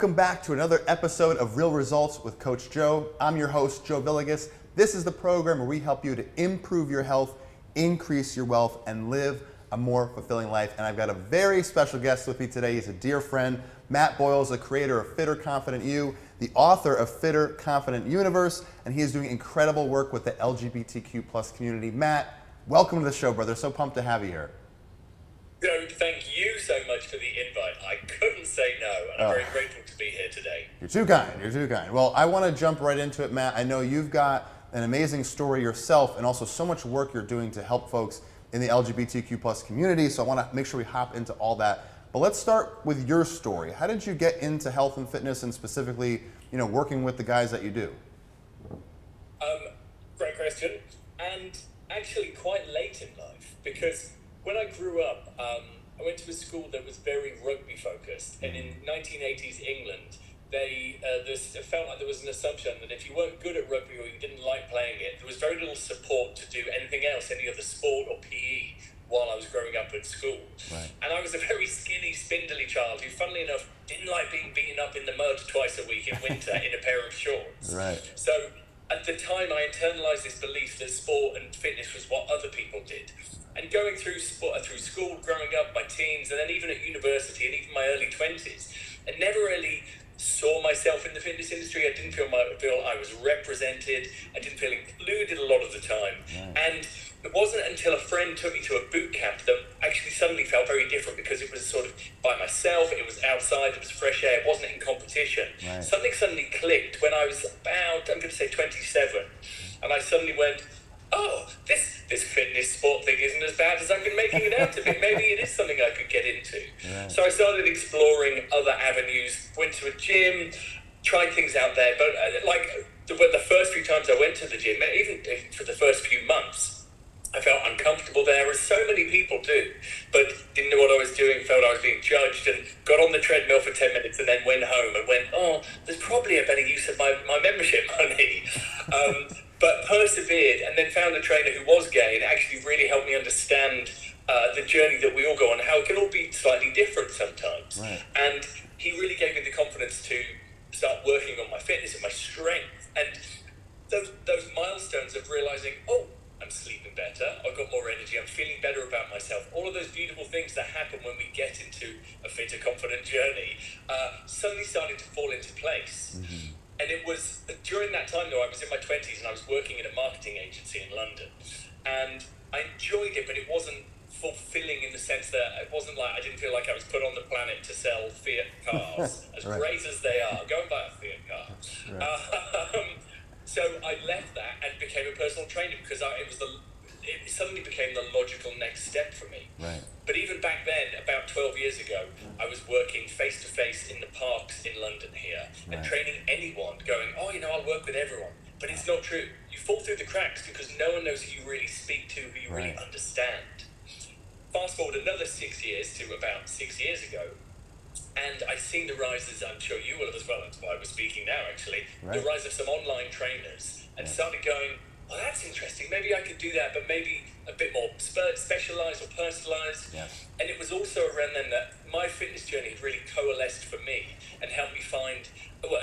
Welcome back to another episode of Real Results with Coach Joe. I'm your host, Joe Villegas. This is the program where we help you to improve your health, increase your wealth, and live a more fulfilling life. And I've got a very special guest with me today. He's a dear friend, Matt Boyles, the creator of Fitter, Confident You, the author of Fitter, Confident Universe, and he is doing incredible work with the LGBTQ community. Matt, welcome to the show, brother. So pumped to have you here. Joe, thank you so much for the invite. I couldn't say no, and I'm very grateful to be here today. You're too kind. You're too kind. Well, I want to jump right into it, Matt. I know you've got an amazing story yourself and also so much work you're doing to help folks in the LGBTQ community, so I want to make sure we hop into all that. But let's start with your story. How did you get into health and fitness and specifically, working with the guys that you do? Great question. And actually quite late in life, because when I grew up, I went to a school that was very rugby focused, and in 1980s England, they felt like there was an assumption that if you weren't good at rugby or you didn't like playing it, there was very little support to do anything else, any other sport or PE, while I was growing up at school. Right. And I was a very skinny, spindly child who, funnily enough, didn't like being beaten up in the mud twice a week in winter in a pair of shorts. Right. So at the time, I internalized this belief that sport and fitness was what other people did. And going through school, growing up, my teens, and then even at university and even my early 20s, I never really saw myself in the fitness industry. I didn't feel I was represented. I didn't feel included a lot of the time. Right. And it wasn't until a friend took me to a boot camp that actually suddenly felt very different, because it was sort of by myself, it was outside, it was fresh air, it wasn't in competition. Right. Something suddenly clicked when I was about, I'm going to say 27, and I suddenly went, oh, this fitness sport thing isn't as bad as I've been making it out to be. Maybe it is something I could get into. Right. So I started exploring other avenues, went to a gym, tried things out there, but the first few times I went to the gym, even for the first few months, I felt uncomfortable there, as so many people do, but didn't know what I was doing, felt I was being judged, and got on the treadmill for 10 minutes and then went home and went, oh, there's probably a better use of my membership money. But persevered, and then found a trainer who was gay, and actually really helped me understand the journey that we all go on, how it can all be slightly different sometimes. Right. And he really gave me the confidence to start working on my fitness and my strength. And those milestones of realizing, oh, I'm sleeping better, I've got more energy, I'm feeling better about myself. All of those beautiful things that happen when we get into a fitter, confident journey suddenly started to fall into place. Mm-hmm. And it was during that time, though, I was in my 20s and I was working in a marketing agency in London. And I enjoyed it, but it wasn't fulfilling in the sense that it wasn't like I didn't feel like I was put on the planet to sell Fiat cars, as right. great as they are. Go and buy a Fiat car. Right. So I left that and became a personal trainer, because it suddenly became the logical next step for me. Right. But even back then, about 12 years ago, I was working face-to-face in the parks in London here, and training anyone, going, oh, I'll work with everyone. But it's not true. You fall through the cracks because no one knows who you really speak to, who you really understand. Fast forward another 6 years to about 6 years ago, and I've seen the rise, as I'm sure you will have as well, that's why we're speaking now actually, the rise of some online trainers, and started going, well, that's interesting, maybe I could do that, but maybe a bit more specialized or personalized. Yes. And it was also around then that my fitness journey had really coalesced for me and helped me find,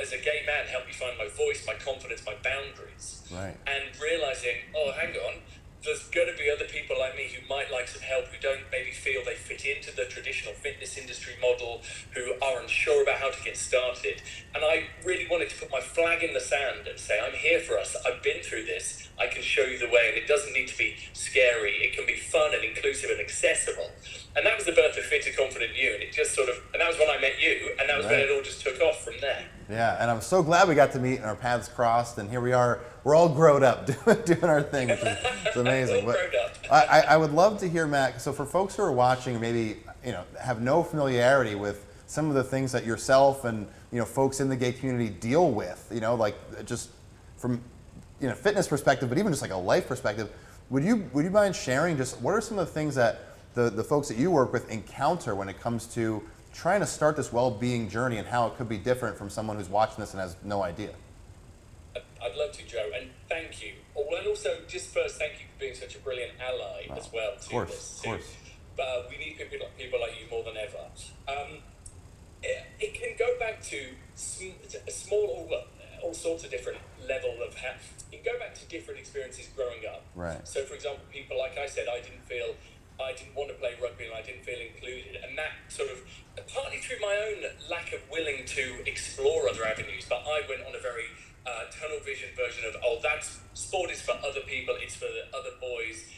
as a gay man, helped me find my voice, my confidence, my boundaries. Right. And realizing, oh, hang on, there's going to be other people like me who might like some help, who don't maybe feel they fit into the traditional fitness industry model, who are unsure about how to get started. And I really wanted to put my flag in the sand and say, I'm here for us. I've been through this. I can show you the way. And it doesn't need to be scary. It can be fun and inclusive and accessible. And that was the birth of Fitter, Confident You. And it just and that was when I met you. And that was when it all just took off from there. Yeah, and I'm so glad we got to meet and our paths crossed, and here we are. We're all grown up doing our thing, which is it's amazing. All grown up. I would love to hear, Matt, so for folks who are watching, maybe have no familiarity with some of the things that yourself and folks in the gay community deal with, like just from fitness perspective, but even just like a life perspective, would you mind sharing just what are some of the things that the folks that you work with encounter when it comes to trying to start this well-being journey, and how it could be different from someone who's watching this and has no idea? I'd love to, Joe, and thank you. And also, just first, thank you for being such a brilliant ally as well to this. Of course. We need people like you more than ever. it can go back to small, well, all sorts of different level of it can go back to different experiences growing up. Right. So, for example, people like I said, I didn't want to play rugby and I didn't feel included, and that sort of partly through my own lack of willing to explore other avenues. But I went on a very tunnel vision version of, that's sport is for other people, it's for the other boys.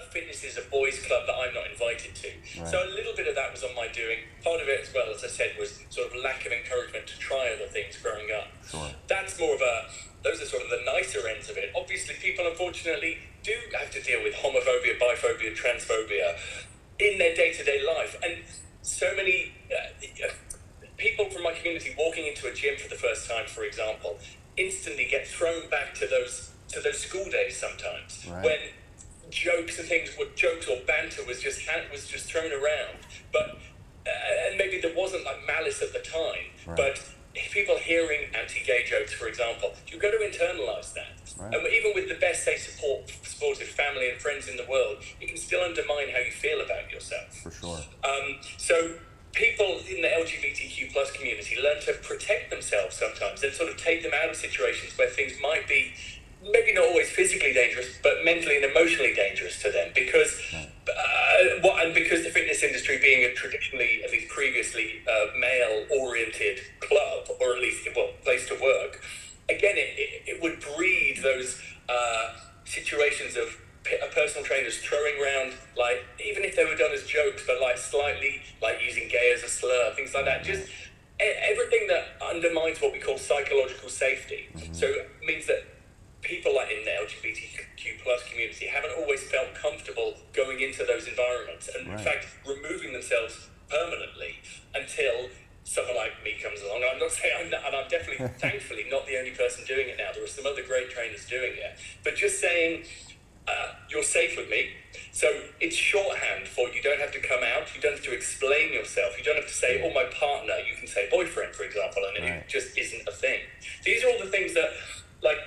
Fitness is a boys' club that I'm not invited to. Right. So a little bit of that was on my doing. Part of it as well, as I said, was sort of lack of encouragement to try other things growing up. Sure. That's more of those are sort of the nicer ends of it. Obviously, people unfortunately do have to deal with homophobia, biphobia, transphobia in their day-to-day life. And so many people from my community walking into a gym for the first time, for example, instantly get thrown back to those school days sometimes, right, when jokes or banter was just thrown around, but and maybe there wasn't like malice at the time, right, but people hearing anti-gay jokes, for example, you've got to internalize that. Right. And even with the best, say, supportive family and friends in the world, you can still undermine how you feel about yourself. For sure. So people in the LGBTQ plus community learn to protect themselves sometimes and sort of take them out of situations where things might be maybe not always physically dangerous, but mentally and emotionally dangerous to them, because because the fitness industry being a traditionally, at least previously, male-oriented club, or at least, place to work, again, it would breed those situations of personal trainers throwing around, like, even if they were done as jokes, but like slightly, like using gay as a slur, things like that, just everything that undermines what we call psychological safety. Mm-hmm. So it means that people like in the LGBTQ plus community haven't always felt comfortable going into those environments, and right, in fact removing themselves permanently until someone like me comes along. I'm not saying and I'm definitely thankfully not the only person doing it now. There are some other great trainers doing it, but just saying you're safe with me. So it's shorthand for you don't have to come out, you don't have to explain yourself, you don't have to say, my partner, you can say boyfriend, for example, and right, it just isn't a thing. These are all the things that, like,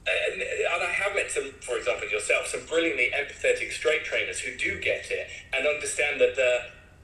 and I have met some, for example, yourself, some brilliantly empathetic straight trainers who do get it and understand that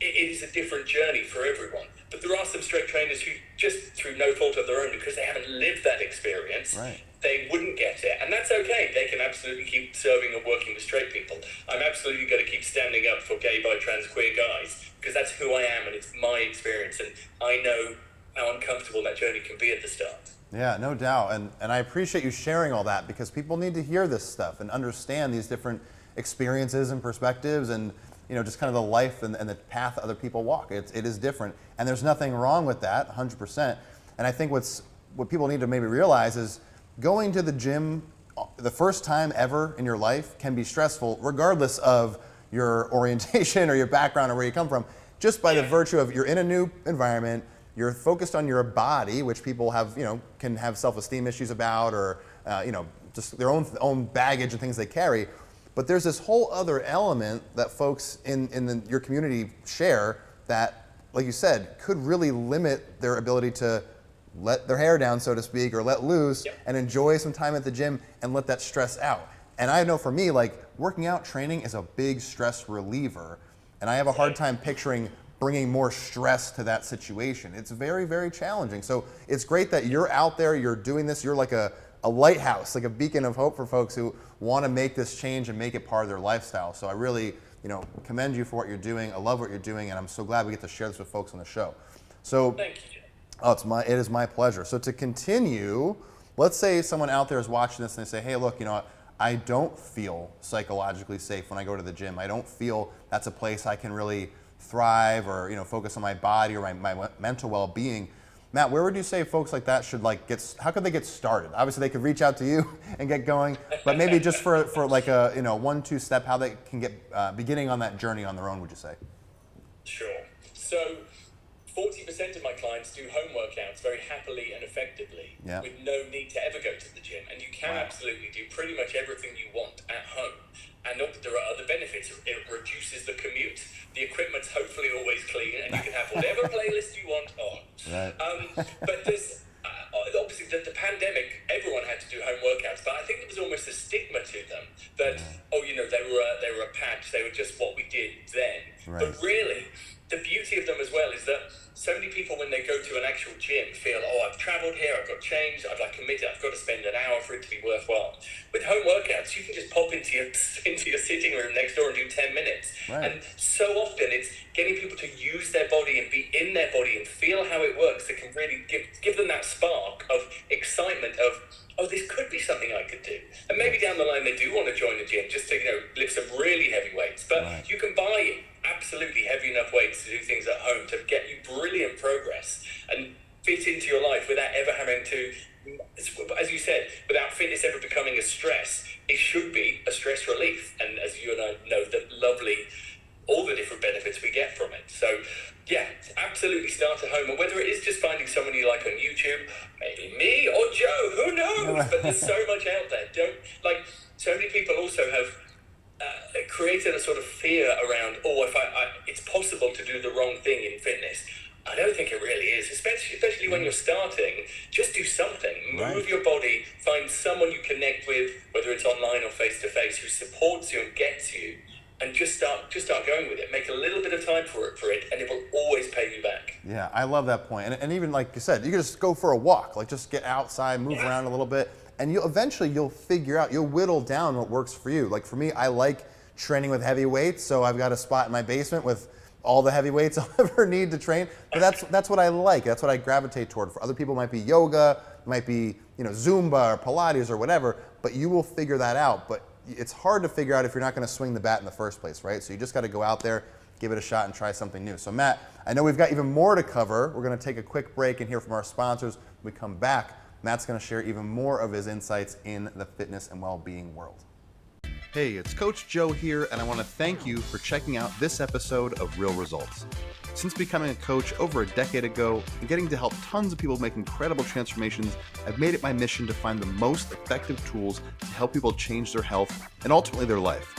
it is a different journey for everyone. But there are some straight trainers who, just through no fault of their own, because they haven't lived that experience, right, they wouldn't get it. And that's okay. They can absolutely keep serving and working with straight people. I'm absolutely going to keep standing up for gay, bi, trans, queer guys, because that's who I am and it's my experience. And I know how uncomfortable that journey can be at the start. Yeah, no doubt. And I appreciate you sharing all that, because people need to hear this stuff and understand these different experiences and perspectives, and just kind of the life and the path other people walk. It is different, and there's nothing wrong with that, 100%. And I think what people need to maybe realize is going to the gym the first time ever in your life can be stressful, regardless of your orientation or your background or where you come from, just by the virtue of you're in a new environment. You're focused on your body, which people have, can have self-esteem issues about, or, just their own baggage and things they carry. But there's this whole other element that folks in your community share that, like you said, could really limit their ability to let their hair down, so to speak, or let loose, and enjoy some time at the gym and let that stress out. And I know for me, like, working out, training is a big stress reliever. And I have a hard time picturing bringing more stress to that situation. It's very, very challenging. So it's great that you're out there, you're doing this, you're like a lighthouse, like a beacon of hope for folks who want to make this change and make it part of their lifestyle. So I really, commend you for what you're doing. I love what you're doing, and I'm so glad we get to share this with folks on the show. So, thank you. Oh, it is my pleasure. So to continue, let's say someone out there is watching this and they say, hey, look, I don't feel psychologically safe when I go to the gym. I don't feel that's a place I can really thrive or focus on my body or my mental well-being. Matt, where would you say folks like that should how could they get started? Obviously they could reach out to you and get going, but maybe just for like a 1-2 step, how they can get beginning on that journey on their own, would you say? Sure. So 40% of my clients do home workouts very happily and effectively, with no need to ever go to the gym. And you can absolutely do pretty much everything you want at home. And there are other benefits. It reduces the commute. The equipment's hopefully always clean, and you can have whatever playlist you want on. Right. But there's obviously the pandemic, everyone had to do home workouts, but I think there was almost a stigma to them that they were a patch, they were just what we did then. Right. But really, the beauty of them as well is that so many people, when they go to an actual gym feel, oh, I've traveled here, I've got changed, I've committed, I've got to spend an hour for it to be worthwhile. With home workouts, you can just pop into your sitting room next door and do 10 minutes. Right. And so often it's getting people to use their body and be in their body and feel how it works that can really give them that spark of excitement of, oh, this could be something I could do. And maybe down the line they do want to join the gym just to, lift some really heavy weights. But right. you can buy absolutely heavy enough weights to do things at home to get you brilliant progress and fit into your life without ever having to, as you said, without fitness ever becoming a stress. It should be a stress relief. And as you and I know, all the different benefits we get from it. So yeah, absolutely start at home. And whether it is just finding someone you like on YouTube, maybe me or Joe, who knows? But there's so much out there. So many people also have created a sort of fear around, if it's possible to do the wrong thing in fitness. I don't think it really is, especially when you're starting. Just do something. Move your body. Find someone you connect with, whether it's online or face-to-face, who supports you and gets you. And just start going with it. Make a little bit of time for it, and it will always pay you back. Yeah, I love that point. And even like you said, you can just go for a walk. Just get outside, move around a little bit, and you'll figure out, you'll whittle down what works for you. Like for me, I like training with heavy weights, so I've got a spot in my basement with all the heavy weights I'll ever need to train. But that's what I like. That's what I gravitate toward. For other people, it might be yoga, it might be Zumba or Pilates or whatever. But you will figure that out. But it's hard to figure out if you're not going to swing the bat in the first place, right? So you just got to go out there, give it a shot, and try something new. So Matt, I know we've got even more to cover. We're going to take a quick break and hear from our sponsors. When we come back, Matt's going to share even more of his insights in the fitness and well-being world. Hey, it's Coach Joe here, and I want to thank you for checking out this episode of Real Results. Since becoming a coach over a decade ago and getting to help tons of people make incredible transformations, I've made it my mission to find the most effective tools to help people change their health and ultimately their life.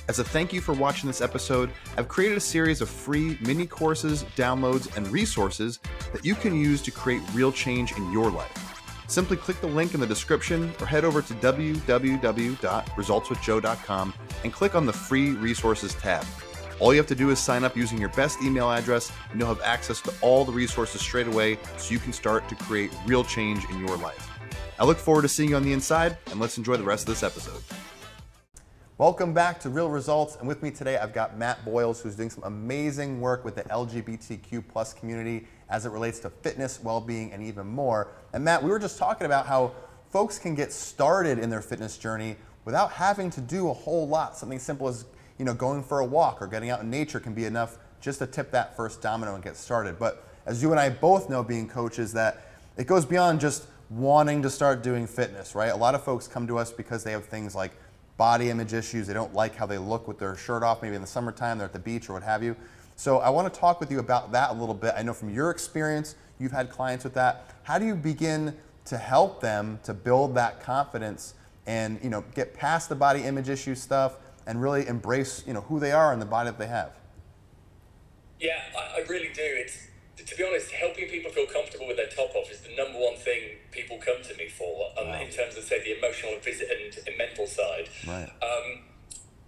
As a thank you for watching this episode, I've created a series of free mini courses, downloads, and resources that you can use to create real change in your life. Simply click the link in the description or head over to www.resultswithjoe.com and click on the free resources tab. All you have to do is sign up using your best email address, and you'll have access to all the resources straight away so you can start to create real change in your life. I look forward to seeing you on the inside, and let's enjoy the rest of this episode. Welcome back to Real Results, and with me today I've got Matt Boyles, who's doing some amazing work with the LGBTQ plus community as it relates to fitness, well-being, and even more. And Matt, we were just talking about how folks can get started in their fitness journey without having to do a whole lot. Something simple as going for a walk or getting out in nature can be enough just to tip that first domino and get started. But as you and I both know, being coaches, that it goes beyond just wanting to start doing fitness, right? A lot of folks come to us because they have things like body image issues. They don't like how they look with their shirt off, maybe in the summertime, they're at the beach or what have you. So I want to talk with you about that a little bit. I know from your experience, you've had clients with that. How do you begin to help them to build that confidence and get past the body image issue stuff and really embrace who they are and the body that they have? Yeah, I really do. It's, to be honest, helping people feel comfortable with their top off is the number one thing people come to me for, in terms of, say, the emotional and mental side. Right.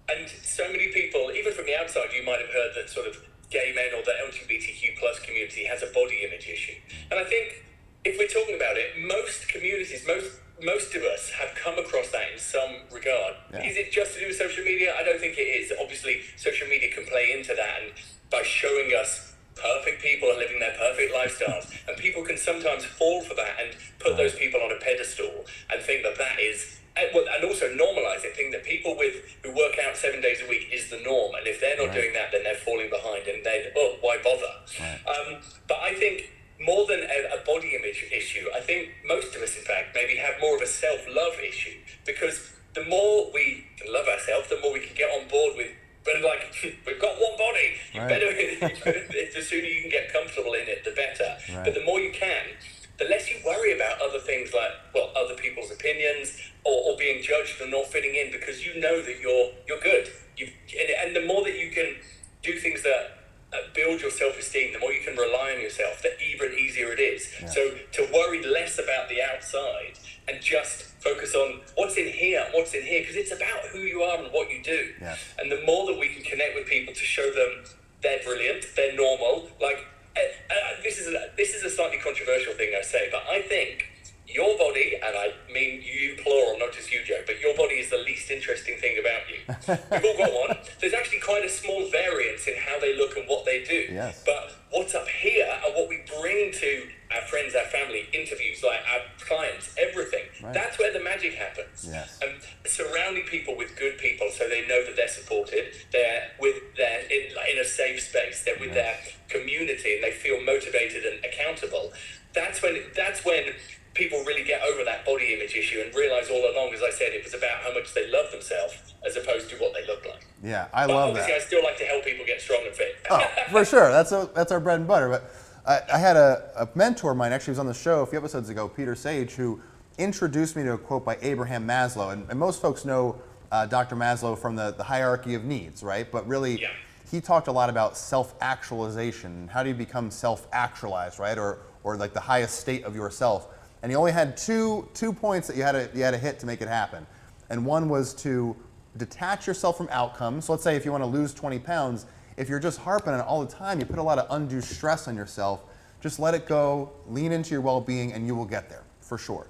And so many people, even from the outside, you might have heard that sort of gay men or the LGBTQ plus community has a body image issue. And I think if we're talking about it, most communities, most of us have come across that in some regard. Yeah. Is it just to do with social media? I don't think it is. Obviously, social media can play into that, and by showing us perfect people and living their perfect lifestyles, and people can sometimes fall for that and put those people on a pedestal and think that is, and also normalize it, think that people who work out 7 days a week is the norm, and if they're not doing that, then they're falling behind, and then why bother? Right. But I think more than a body image issue, I think most of us, in fact, maybe have more of a self-love issue, because the more we can love ourselves, the more we can get on board with, but we've got one body, the sooner you can get comfortable in it, the better. Right. But the more you can, the less you worry about other things like, other people's opinions or being judged or not fitting in, because you know that you're good. And the more that you can do things that build your self-esteem, the more you can rely on yourself, the even easier it is. Yeah. So to worry less about the outside and just focus on what's in here, because it's about who you are and what you do. Yeah. And the more that we can connect with people to show them they're brilliant, they're normal, This is a slightly controversial thing I say, but I think your body, and I mean you plural, not just you, Joe, but your body is the least interesting thing about you. We've all got one. There's actually quite a small variance in how they look and what they do. Yes. But what's up here and what we bring to our friends, our family, interviews, like our clients, everything, that's where the magic happens. Yes. Surrounding people with good people so they know that they're supported, they're in a safe space, they're with their community and they feel motivated and accountable. That's when people really get over that body image issue and realize all along, as I said, it was about how much they love themselves as opposed to what they look like. Yeah, I love that. Obviously, I still like to help people get strong and fit. Oh, for sure. That's our bread and butter. But I had a mentor of mine, actually was on the show a few episodes ago, Peter Sage, who introduced me to a quote by Abraham Maslow. And most folks know Dr. Maslow from the hierarchy of needs, right? But really, he talked a lot about self-actualization. How do you become self-actualized, right? Or like the highest state of yourself. And he only had two points that you had to hit to make it happen. And one was to detach yourself from outcomes. So let's say if you want to lose 20 pounds, if you're just harping on it all the time, you put a lot of undue stress on yourself. Just let it go, lean into your well-being, and you will get there, for sure.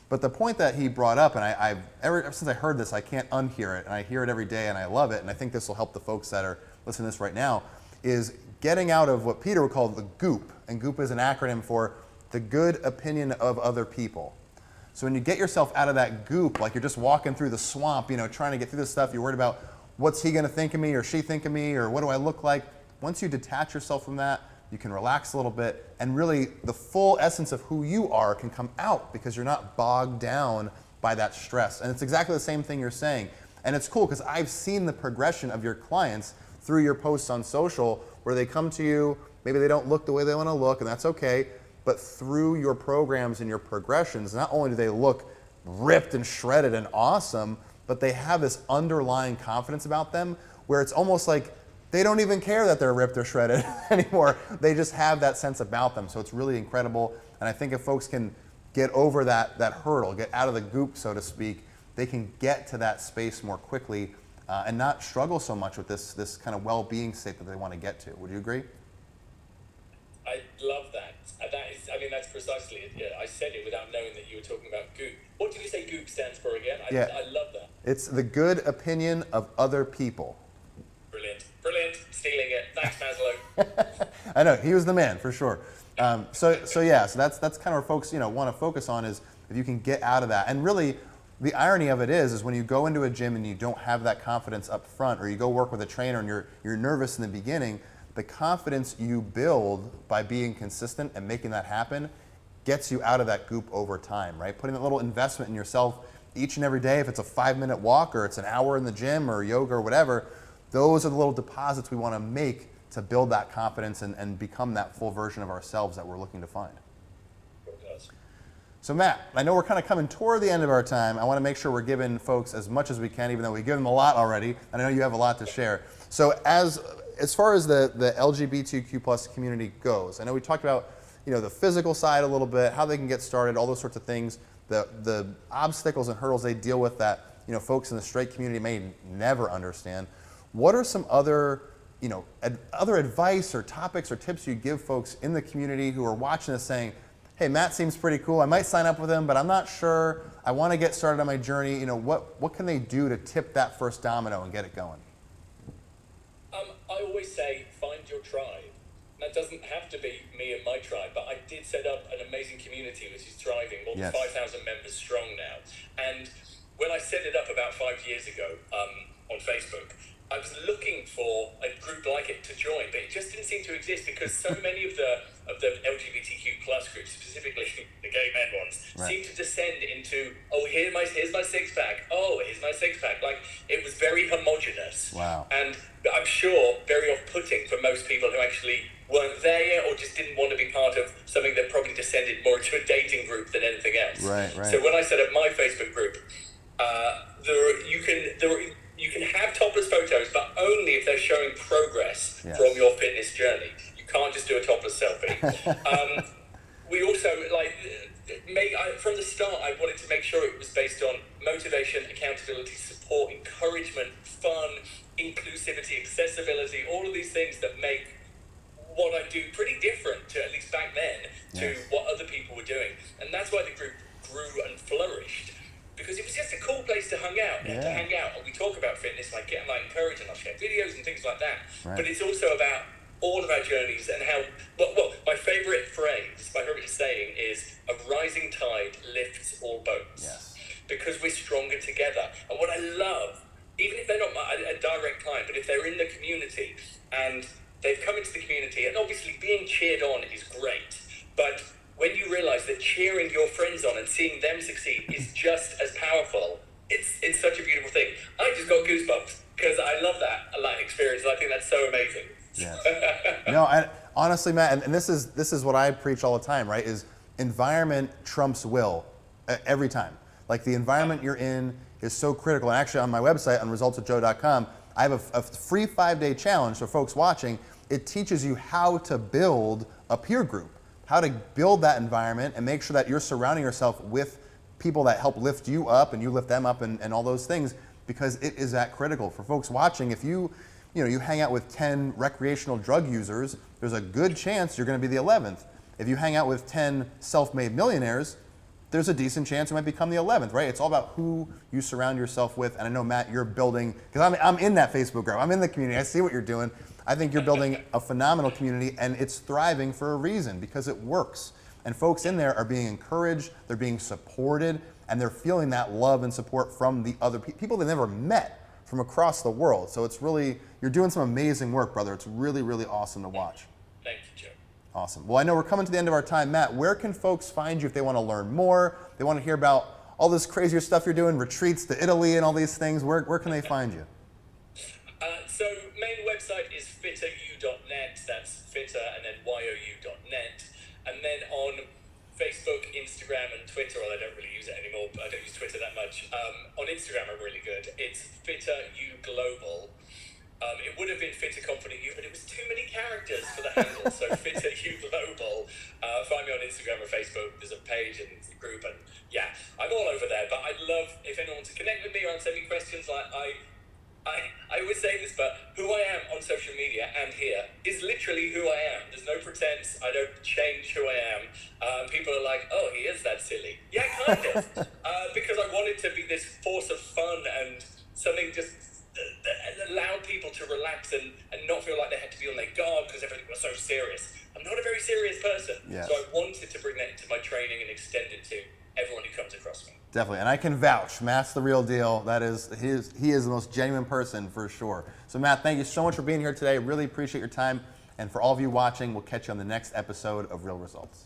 But the point that he brought up, and ever since I heard this, I can't unhear it, and I hear it every day, and I love it, and I think this will help the folks that are listening to this right now, is getting out of what Peter would call the goop. And goop is an acronym for the good opinion of other people. So when you get yourself out of that goop, like you're just walking through the swamp, trying to get through this stuff, you're worried about what's he gonna think of me or she think of me or what do I look like? Once you detach yourself from that, you can relax a little bit and really the full essence of who you are can come out because you're not bogged down by that stress. And it's exactly the same thing you're saying. And it's cool because I've seen the progression of your clients through your posts on social where they come to you, maybe they don't look the way they wanna look and that's okay. But through your programs and your progressions, not only do they look ripped and shredded and awesome, but they have this underlying confidence about them where it's almost like they don't even care that they're ripped or shredded anymore. They just have that sense about them. So it's really incredible. And I think if folks can get over that hurdle, get out of the goop, so to speak, they can get to that space more quickly and not struggle so much with this kind of well-being state that they want to get to. Would you agree? I love that. That's precisely it. Yeah, I said it without knowing that you were talking about goop. What did you say goop stands for again? I love that. It's the good opinion of other people. Brilliant. Stealing it. Thanks, Maslow. I know, he was the man, for sure. So that's kind of where folks want to focus on is if you can get out of that. And really, the irony of it is when you go into a gym and you don't have that confidence up front, or you go work with a trainer and you're nervous in the beginning, the confidence you build by being consistent and making that happen gets you out of that goop over time, right? Putting that little investment in yourself each and every day, if it's a 5-minute walk or it's an hour in the gym or yoga or whatever, those are the little deposits we want to make to build that confidence and become that full version of ourselves that we're looking to find. So Matt, I know we're kind of coming toward the end of our time. I want to make sure we're giving folks as much as we can, even though we give them a lot already. And I know you have a lot to share. So as far as the LGBTQ plus community goes, I know we talked about the physical side a little bit, how they can get started, all those sorts of things, the obstacles and hurdles they deal with that folks in the straight community may never understand. What are some other other advice or topics or tips you give folks in the community who are watching this saying, hey, Matt seems pretty cool, I might sign up with him, but I'm not sure, I want to get started on my journey. What can they do to tip that first domino and get it going? I always say, find your tribe. That doesn't have to be me and my tribe, but I did set up an amazing community which is thriving, more than 5,000 members strong now. And when I set it up about 5 years ago on Facebook, I was looking for a group like it to join, but it just didn't seem to exist because so many of the LGBTQ plus groups, specifically the gay men ones, seem to descend into, here's my six-pack, here's my six-pack. Like, it was very homogenous. Wow. And I'm sure very off-putting for most people who actually weren't there yet or just didn't want to be part of something that probably descended more into a dating group than anything else. Right. So when I set up my Facebook group, you can have topless photos, but only if they're showing progress from your fitness journey. You can't just do a topless selfie. We also, from the start, I wanted to make sure it was based on motivation, accountability, support, encouragement, fun, inclusivity, accessibility, all of these things that make what I do pretty different to, at least back then, to what other people were doing. And that's why the group grew and flourished, because it was just a cool place to hang out. And we talk about fitness, like encourage, and I'll share videos and things like that. Right. But it's also about all of our journeys and how, well, my favorite saying is, a rising tide lifts all boats. Yes. Because we're stronger together. And what I love, even if they're not a direct client, but if they're in the community and they've come into the community, and obviously being cheered on is great, but when you realize that cheering your friends on and seeing them succeed is just as powerful, it's such a beautiful thing. I just got goosebumps because I love that experience, and I think that's so amazing. Yes. No, honestly, Matt, and this is what I preach all the time, right? Is environment trumps will every time. Like, the environment you're in is so critical. And actually, on my website, on resultswithjoe.com, I have a free 5-day challenge for folks watching. It teaches you how to build a peer group, how to build that environment and make sure that you're surrounding yourself with people that help lift you up and you lift them up and all those things, because it is that critical. For folks watching, if you hang out with 10 recreational drug users, there's a good chance you're going to be the 11th. If you hang out with 10 self-made millionaires, there's a decent chance you might become the 11th, right? It's all about who you surround yourself with. And I know, Matt, you're building, because I'm in that Facebook group, I'm in the community, I see what you're doing. I think you're building a phenomenal community, and it's thriving for a reason, because it works. And folks in there are being encouraged, they're being supported, and they're feeling that love and support from the other people they never met from across the world. So it's really, you're doing some amazing work, brother. It's really, really awesome to watch. Thank you, Joe. Awesome. Well, I know we're coming to the end of our time. Matt, where can folks find you if they want to learn more, they want to hear about all this crazier stuff you're doing, retreats to Italy and all these things? Where can they find you? So main website is fitteryou.net. That's fitter and then you.net. And then on Facebook, Instagram, and Twitter, well, I don't really use it anymore, but I don't use Twitter that much. On Instagram, I'm really good. It's fitteryouglobal. It would have been Fitter Confident You, but it was too many characters for the handle. So Fitter You Global. Find me on Instagram or Facebook. There's a page and a group, and yeah, I'm all over there. But I'd love if anyone wants to connect with me or answer any questions. Like I always say this, but who I am on social media and here is literally who I am. There's no pretense. I don't change who I am. People are like, oh, he is that silly. Yeah, kind of. Because I wanted to be this force of fun and something just that allowed people to relax and not feel like they had to be on their guard because everything was so serious. I'm not a very serious person. Yes. So I wanted to bring that into my training and extend it to everyone who comes across me. Definitely, and I can vouch. Matt's the real deal. He is the most genuine person for sure. So Matt, thank you so much for being here today. Really appreciate your time. And for all of you watching, we'll catch you on the next episode of Real Results.